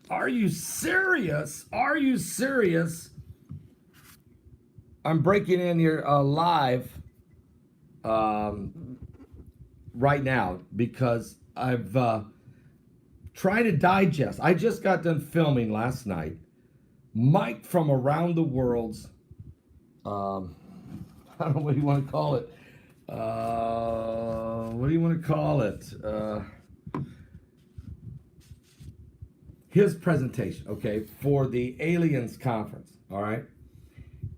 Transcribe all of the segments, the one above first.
Are you serious? Are you serious? I'm breaking in here live right now because I've tried to digest. I just got done filming last night. Mike from around the world's, I don't know what you want to call it. What do you want to call it? His presentation, okay, for the Aliens Conference, all right?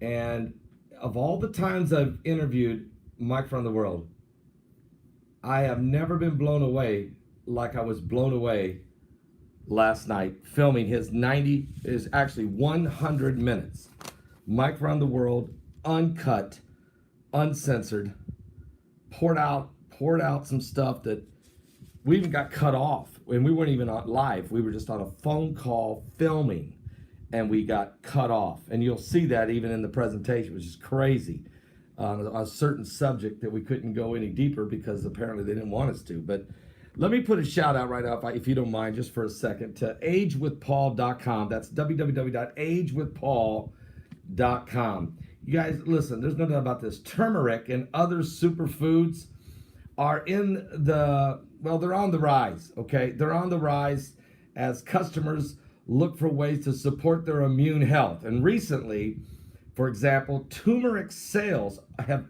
And of all the times I've interviewed Mike from the world, I have never been blown away like I was blown away last night filming his 100 minutes. Mike from the world, uncut, uncensored, poured out some stuff that we even got cut off, and we weren't even on live. We were just on a phone call filming, and we got cut off. And you'll see that even in the presentation, which is crazy, on a certain subject that we couldn't go any deeper because apparently they didn't want us to. But let me put a shout out right now, if you don't mind, just for a second, to agewithpaul.com. That's www.agewithpaul.com. You guys, listen, there's no doubt about this. Turmeric and other superfoods are they're on the rise, okay? They're on the rise as customers look for ways to support their immune health. And recently, for example, turmeric sales have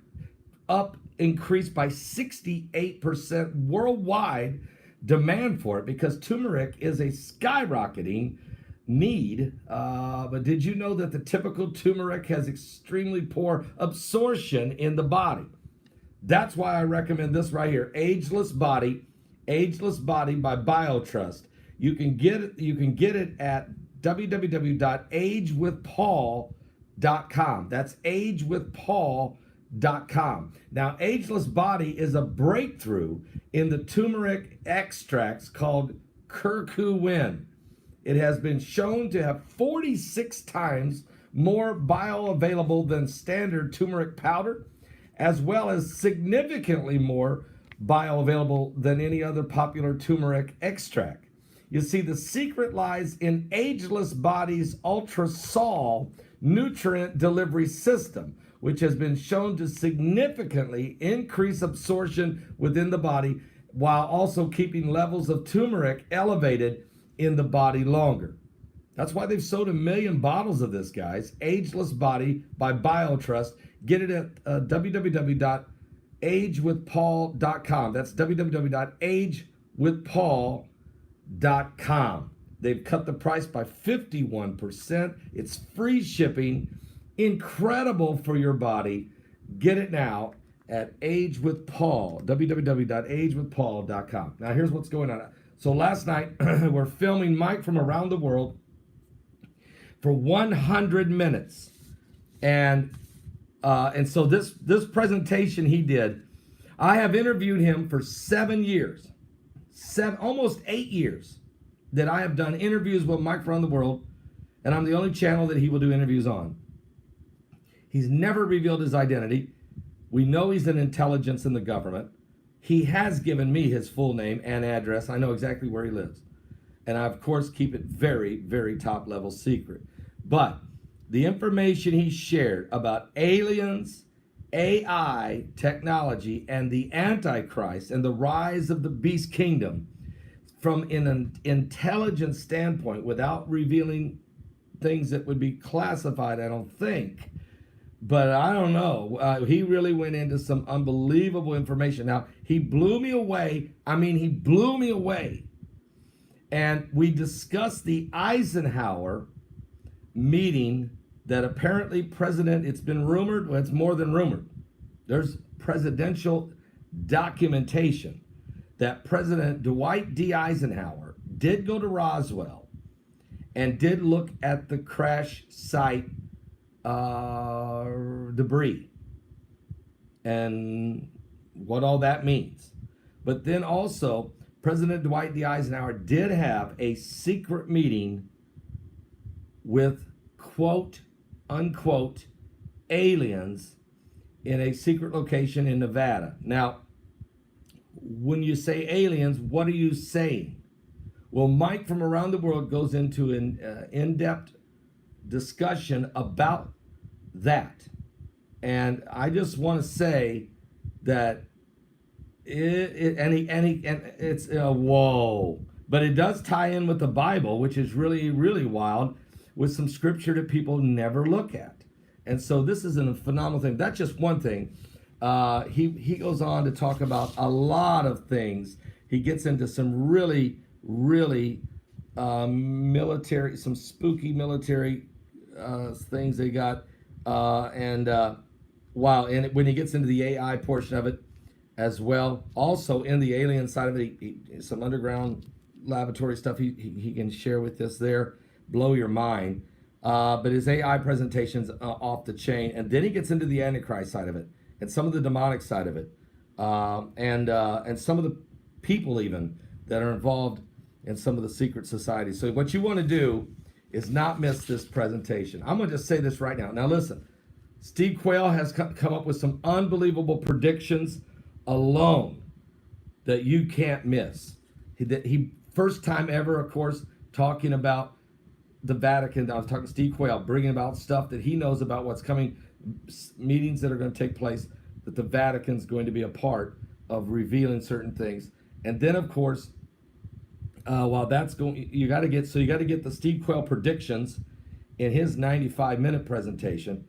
increased by 68% worldwide demand for it because turmeric is a skyrocketing need. But did you know that the typical turmeric has extremely poor absorption in the body? That's why I recommend this right here, Ageless Body by BioTrust. You can get it at www.agewithpaul.com. That's agewithpaul.com. Now, Ageless Body is a breakthrough in the turmeric extracts called curcumin. It has been shown to have 46 times more bioavailable than standard turmeric powder, as well as significantly more bioavailable than any other popular turmeric extract. You see, the secret lies in Ageless Body's Ultrasol nutrient delivery system, which has been shown to significantly increase absorption within the body while also keeping levels of turmeric elevated in the body longer. That's why they've sold 1 million bottles of this, guys. Ageless Body by BioTrust. Get it at www.agewithpaul.com. That's www.agewithpaul.com. They've cut the price by 51%. It's free shipping. Incredible for your body. Get it now at agewithpaul, www.agewithpaul.com. Now, here's what's going on. So last night, we're filming Mike from around the world for 100 minutes. And so this presentation he did, I have interviewed him for 7 years, almost 8 years that I have done interviews with Mike from around the world, and I'm the only channel that he will do interviews on. He's never revealed his identity. We know he's an intelligence in the government. He has given me his full name and address. I know exactly where he lives. And I, of course, keep it very, very top level secret. But the information he shared about aliens, AI technology, and the Antichrist and the rise of the beast kingdom from an intelligence standpoint without revealing things that would be classified, I don't think. But I don't know. He really went into some unbelievable information. Now, he blew me away. I mean, he blew me away. And we discussed the Eisenhower meeting that apparently it's been rumored, well, it's more than rumored. There's presidential documentation that President Dwight D. Eisenhower did go to Roswell and did look at the crash site debris and what all that means. But then also, President Dwight D. Eisenhower did have a secret meeting with quote unquote aliens in a secret location in Nevada. Now, when you say aliens, what are you saying? Well, Mike from Around the World goes into an in-depth discussion about that. And I just want to say that it's whoa. But it does tie in with the Bible, which is really, really wild, with some scripture that people never look at. And so this is a phenomenal thing. That's just one thing. He goes on to talk about a lot of things. He gets into some really, really military, some spooky military things they got. Wow. And when he gets into the AI portion of it as well, also in the alien side of it, some underground laboratory stuff he can share with us there, blow your mind. But his AI presentation's off the chain, and then he gets into the Antichrist side of it, and some of the demonic side of it, and some of the people even that are involved in some of the secret societies. So what you want to do is not miss this presentation. I'm going to just say this right now. Now listen, Steve Quayle has come up with some unbelievable predictions alone that you can't miss. He first time ever, of course, talking about the Vatican. I was talking to Steve Quayle, bringing about stuff that he knows about what's coming, meetings that are going to take place, that the Vatican's going to be a part of revealing certain things. And then, of course, while that's going, you got to get the Steve Quayle predictions in his 95-minute presentation.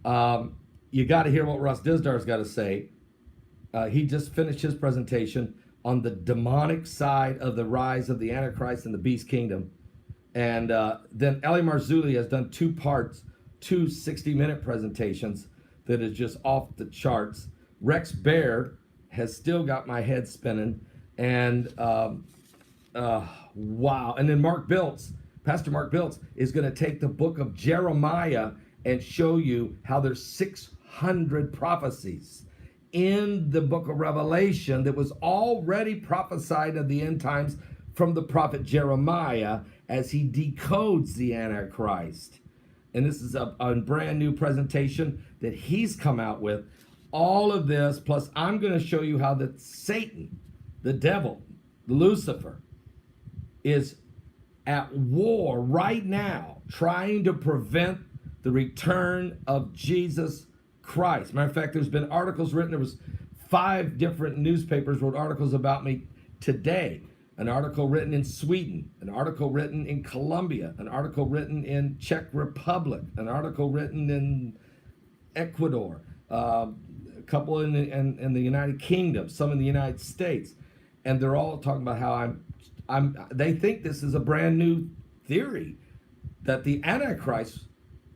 You got to hear what Russ Disdar's got to say. He just finished his presentation on the demonic side of the rise of the Antichrist and the Beast Kingdom. And then Eli Marzulli has done two 60-minute presentations that is just off the charts. Rex Baird has still got my head spinning. And wow. And then Pastor Mark Biltz is going to take the book of Jeremiah and show you how there's 600 prophecies in the book of Revelation that was already prophesied of the end times from the prophet Jeremiah as he decodes the Antichrist. And this is a brand new presentation that he's come out with. All of this, plus I'm going to show you how that Satan, the devil, Lucifer, is at war right now, trying to prevent the return of Jesus Christ. Matter of fact, there's been articles written. There was 5 different newspapers wrote articles about me today. An article written in Sweden, an article written in Colombia, an article written in Czech Republic, an article written in Ecuador, a couple in the United Kingdom, some in the United States, and they're all talking about how they think this is a brand new theory that the Antichrist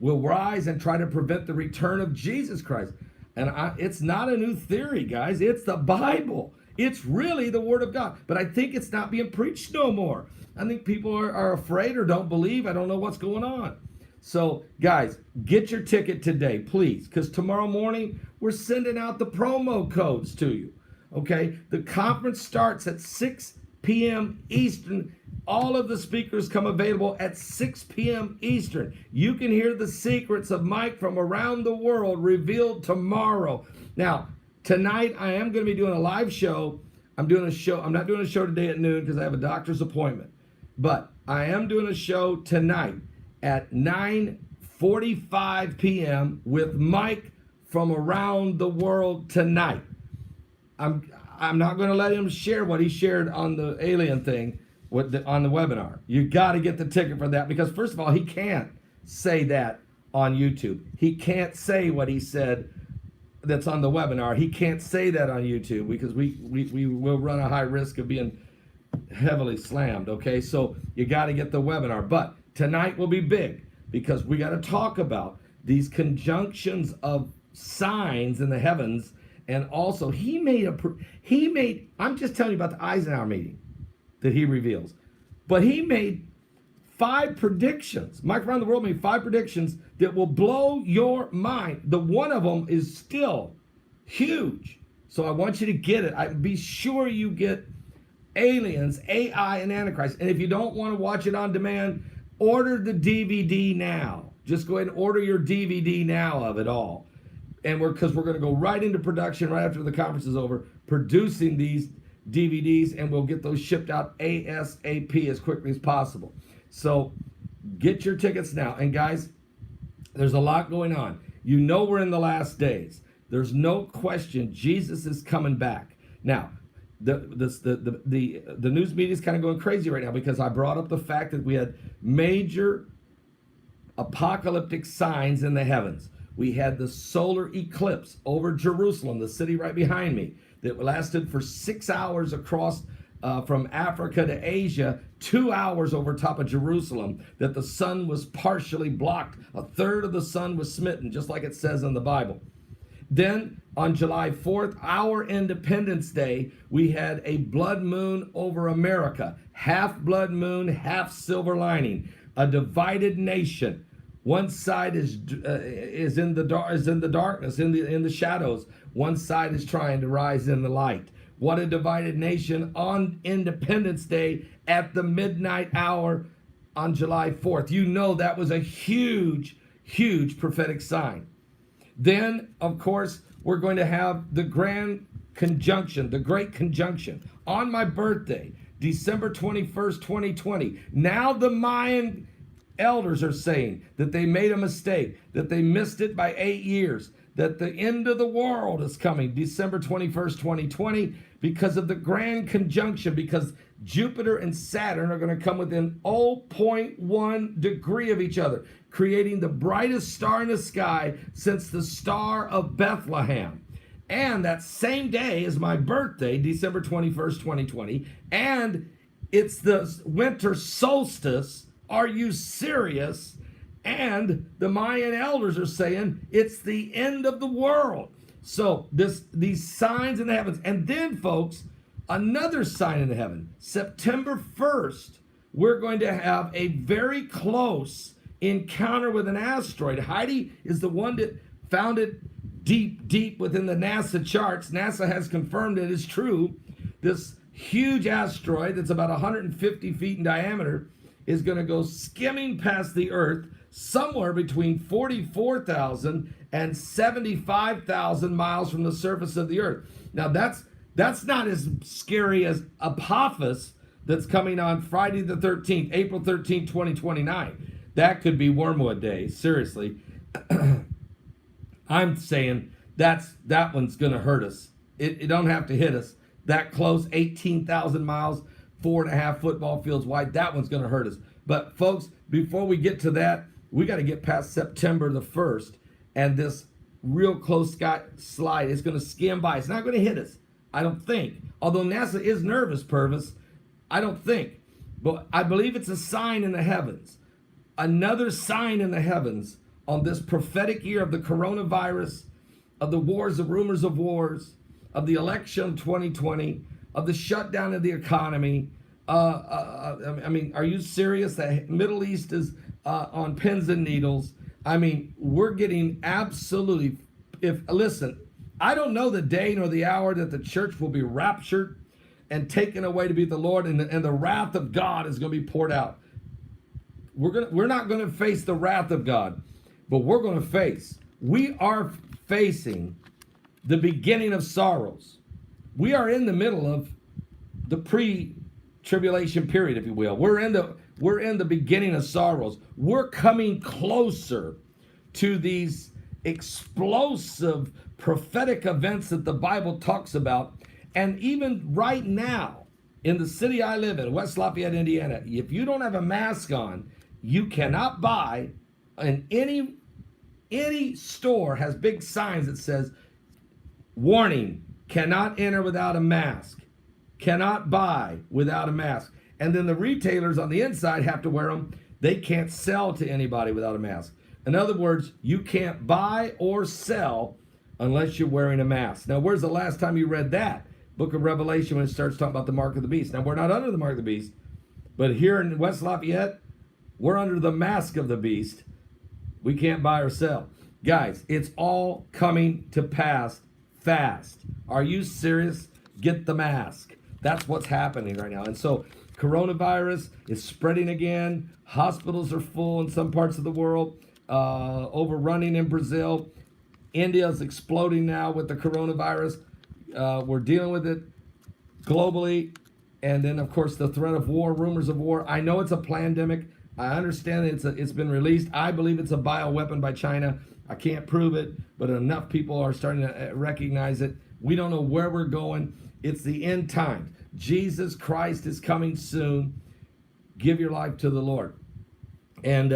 will rise and try to prevent the return of Jesus Christ. And it's not a new theory, guys. It's the Bible. It's really the Word of God. But I think it's not being preached no more. I think people are afraid or don't believe. I don't know what's going on. So, guys, get your ticket today, please, because tomorrow morning we're sending out the promo codes to you. Okay? The conference starts at 6 p.m. Eastern. All of the speakers come available at 6 p.m. Eastern. You can hear the secrets of Mike from around the world revealed tomorrow. Now, tonight I am going to be doing a live show. I'm not doing a show today at noon because I have a doctor's appointment. But I am doing a show tonight at 9:45 p.m. with Mike from around the world tonight. I'm not going to let him share what he shared on the alien thing on the webinar. You got to get the ticket for that because, first of all, he can't say that on YouTube. He can't say what he said that's on the webinar. He can't say that on YouTube because we will run a high risk of being heavily slammed, okay? So you got to get the webinar. But tonight will be big because we got to talk about these conjunctions of signs in the heavens. And also, I'm just telling you about the Eisenhower meeting that he reveals. But he made 5 predictions. Mike Around the World made 5 predictions that will blow your mind. The one of them is still huge. So I want you to get it. Be sure you get Aliens, AI, and Antichrist. And if you don't want to watch it on demand, order the DVD now. Just go ahead and order your DVD now of it all. And because we're going to go right into production right after the conference is over, producing these DVDs, and we'll get those shipped out ASAP as quickly as possible. So get your tickets now. And guys, there's a lot going on. You know we're in the last days. There's no question Jesus is coming back. Now, the news media is kind of going crazy right now because I brought up the fact that we had major apocalyptic signs in the heavens. We had the solar eclipse over Jerusalem, the city right behind me, that lasted for 6 hours across from Africa to Asia, 2 hours over top of Jerusalem, that the sun was partially blocked. A third of the sun was smitten, just like it says in the Bible. Then on July 4th, our Independence Day, we had a blood moon over America. Half blood moon, half silver lining. A divided nation. One side is in the darkness, in the shadows. One side is trying to rise in the light. What a divided nation on Independence Day at the midnight hour on July 4th. You know that was a huge, huge prophetic sign. Then, of course, we're going to have the grand conjunction, the great conjunction, on my birthday, December 21st, 2020. Now the Mayan elders are saying that they made a mistake, that they missed it by 8 years, that the end of the world is coming, December 21st, 2020, because of the grand conjunction, because Jupiter and Saturn are going to come within 0.1 degree of each other, creating the brightest star in the sky since the Star of Bethlehem. And that same day is my birthday, December 21st, 2020, and it's the winter solstice. Are you serious? And the Mayan elders are saying it's the end of the world. So these signs in the heavens. And then, folks, another sign in the heaven. September 1st, we're going to have a very close encounter with an asteroid. Heidi is the one that found it deep, deep within the NASA charts. NASA has confirmed it is true. This huge asteroid that's about 150 feet in diameter is going to go skimming past the Earth somewhere between 44,000 and 75,000 miles from the surface of the Earth. Now, that's not as scary as Apophis that's coming on Friday the 13th, April 13th, 2029. That could be Wormwood Day, seriously. I'm saying that one's going to hurt us. It don't have to hit us. That close, 18,000 miles, 4.5 football fields wide, that one's going to hurt us. But folks, before we get to that, we got to get past September the 1st, and this real close sky slide is going to skim by. It's not going to hit us, I don't think. Although NASA is nervous, Purvis, I don't think. But I believe it's a sign in the heavens. Another sign in the heavens on this prophetic year of the coronavirus, of the wars, the rumors of wars, of the election of 2020, of the shutdown of the economy. I mean, are you serious? The Middle East is on pins and needles. I mean, we're getting absolutely, listen, I don't know the day nor the hour that the church will be raptured and taken away to be the Lord, and the wrath of God is going to be poured out. We're not going to face the wrath of God, but we are facing the beginning of sorrows. We are in the middle of the pre-tribulation period, if you will. We're in the beginning of sorrows. We're coming closer to these explosive prophetic events that the Bible talks about. And even right now, in the city I live in, West Lafayette, Indiana, if you don't have a mask on, you cannot buy, and any store has big signs that says, warning, cannot enter without a mask, cannot buy without a mask. And then the retailers on the inside have to wear them. They can't sell to anybody without a mask. In other words, you can't buy or sell unless you're wearing a mask. Now, where's the last time you read that? Book of Revelation, when it starts talking about the mark of the beast. Now, we're not under the mark of the beast, but here in West Lafayette, we're under the mask of the beast. We can't buy or sell. Guys, it's all coming to pass fast. Are you serious? Get the mask. That's what's happening right now. And so coronavirus is spreading again. Hospitals are full in some parts of the world, overrunning in Brazil. India is exploding now with the coronavirus. We're dealing with it. globally. And then, of course, the threat of war, rumors of war. I know it's a pandemic. I understand it's been released. I believe it's a bioweapon by China. I can't prove it, but enough people are starting to recognize it. We don't know where we're going. It's the end times. Jesus Christ is coming soon. Give your life to the Lord. And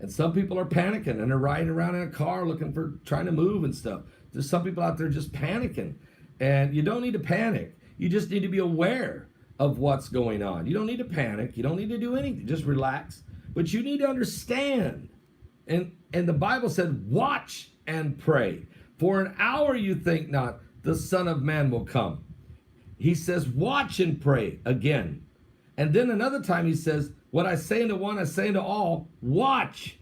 some people are panicking, and they're riding around in a car trying to move and stuff. There's some people out there just panicking. And you don't need to panic. You just need to be aware of what's going on. You don't need to panic. You don't need to do anything. Just relax. But you need to understand. And the Bible said, watch and pray. For an hour you think not, the Son of Man will come. He says, watch and pray again. And then another time he says, what I say unto one, I say unto all, watch.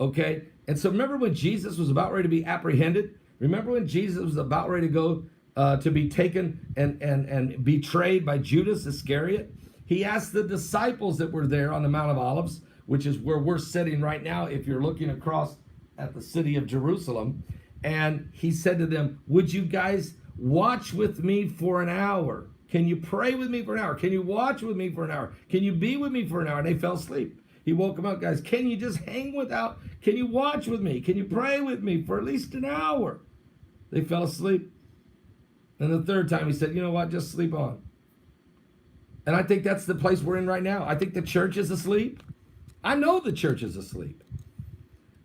Okay? And so remember when Jesus was about ready to be apprehended? Remember when Jesus was about ready to go to be taken and betrayed by Judas Iscariot? He asked the disciples that were there on the Mount of Olives, which is where we're sitting right now if you're looking across at the city of Jerusalem. And he said to them, would you guys watch with me for an hour? Can you pray with me for an hour? Can you watch with me for an hour? Can you be with me for an hour? And they fell asleep. He woke them up, guys. Can you just hang without? Can you watch with me? Can you pray with me for at least an hour? They fell asleep. And the third time he said, you know what? Just sleep on. And I think that's the place we're in right now. I think the church is asleep. I know the church is asleep.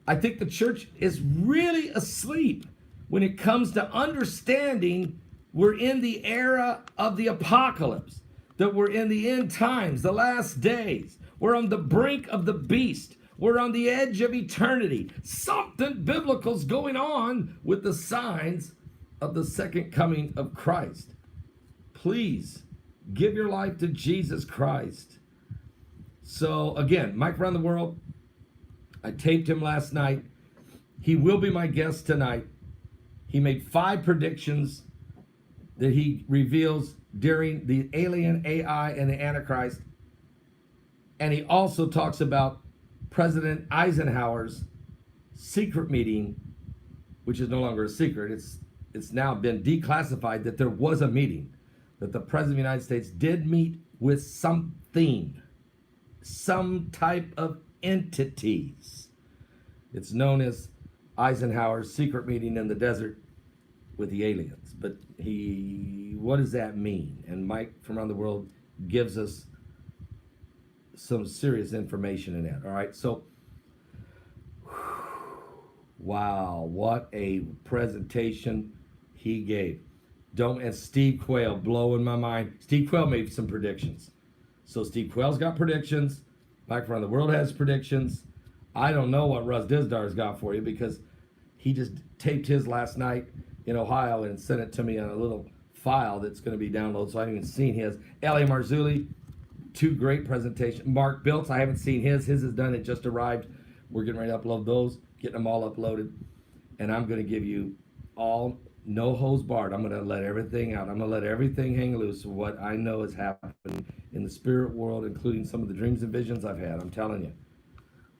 I think the church is really asleep when it comes to understanding we're in the era of the apocalypse, that we're in the end times, the last days. We're on the brink of the beast. We're on the edge of eternity. Something biblical's going on with the signs of the second coming of Christ. Please give your life to Jesus Christ. So again, Mike Around the World, I taped him last night. He will be my guest tonight. He made 5 predictions that he reveals during the alien AI and the Antichrist. And he also talks about President Eisenhower's secret meeting, which is no longer a secret. It's now been declassified that there was a meeting, that the President of the United States did meet with something, some type of entities. It's known as Eisenhower's secret meeting in the desert with the aliens. But what does that mean? And Mike from Around the World gives us some serious information in that. All right, so wow, what a presentation he gave. And Steve Quayle blowing my mind. Steve Quayle made some predictions. So Steve Quayle's got predictions. Mike from Around the World has predictions. I don't know what Russ Disdar's got for you because he just taped his last night in Ohio and sent it to me on a little file that's going to be downloaded, so I haven't even seen his. L.A. Marzulli, 2 great presentations. Mark Biltz, I haven't seen his. His is done. It just arrived. We're getting ready to upload those, getting them all uploaded. And I'm going to give you all, no hose barred. I'm going to let everything out. I'm going to let everything hang loose of what I know has happened in the spirit world, including some of the dreams and visions I've had. I'm telling you.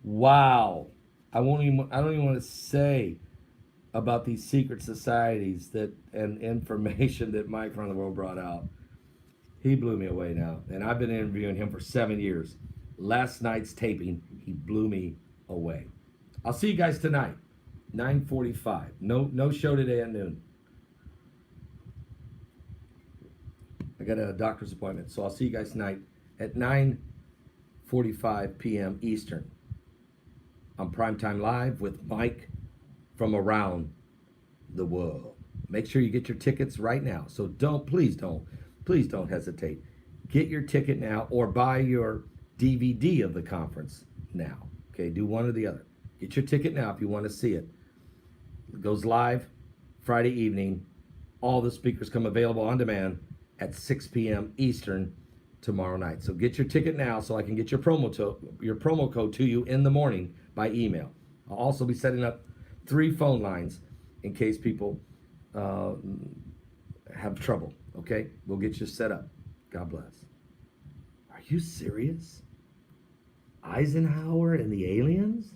Wow. I don't even want to say about these secret societies and information that Mike Around the World brought out. He blew me away now. And I've been interviewing him for 7 years. Last night's taping, he blew me away. I'll see you guys tonight, 9:45. No show today at noon. I got a doctor's appointment, so I'll see you guys tonight at 9:45 p.m. Eastern. On Primetime Live with Mike from Around the World. Make sure you get your tickets right now. So please don't hesitate. Get your ticket now or buy your DVD of the conference now. Okay, do one or the other. Get your ticket now if you want to see it. It goes live Friday evening. All the speakers come available on demand at 6 p.m. Eastern tomorrow night. So get your ticket now so I can get your promo code to you in the morning by email. I'll also be setting up 3 phone lines in case people have trouble. Okay, we'll get you set up. God bless. Are you serious? Eisenhower and the aliens?